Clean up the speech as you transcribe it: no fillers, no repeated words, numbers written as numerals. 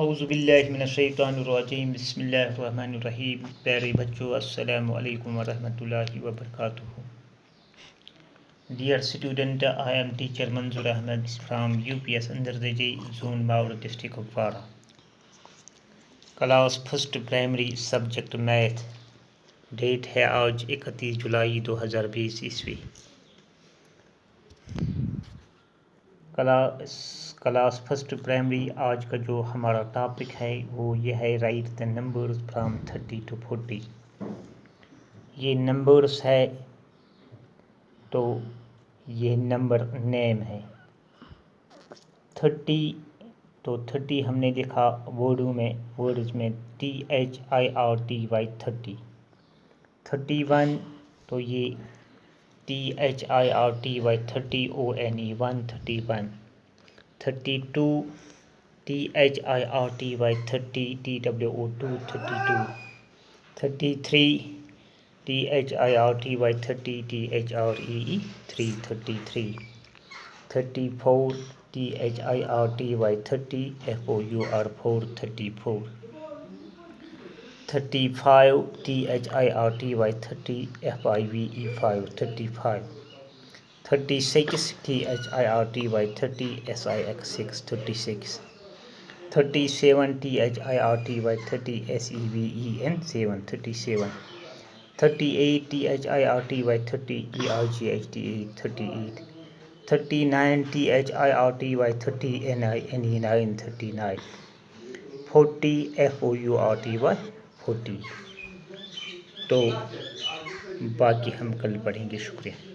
اعوذ باللہ من الشیطان الرجیم بسم اللہ الرحمن الرحیم. پیارے بچوں، السلام علیکم ورحمۃ اللہ وبرکاتہ. Dear student, I am teacher Manzoor Ahmed from UPS Andardeji Zone Maur district of Kwara. Class first primary subject math. Date ہے آج 31 جولائی 2020 عیسوی. کلاس فرسٹ پرائمری آج کا جو ہمارا ٹاپک ہے وہ یہ ہے right the numbers from 30 to 40. یہ نمبرز ہے تو یہ نمبر نیم ہے. 30 تو 30 ہم نے لکھا ورڈز میں THIRTY 30. 31 تو یہ THIRTY 30 ONE 131. 32 THIRTY 30 TWO 232. 33 THIRTY 30 THREE 333. 34 THIRTY 30 FOUR 434. 35 THIRTY 30 FIVE 535. 36 THIRTY 30 SIX 636. 37 THIRTY 30 SEVEN 737. 38 THIRTY 30 ERGHT 38. 39 THIRTY 30 NE 39. 40 FOURTY 40. تو باقی ہم کل پڑھیں گے. شکریہ.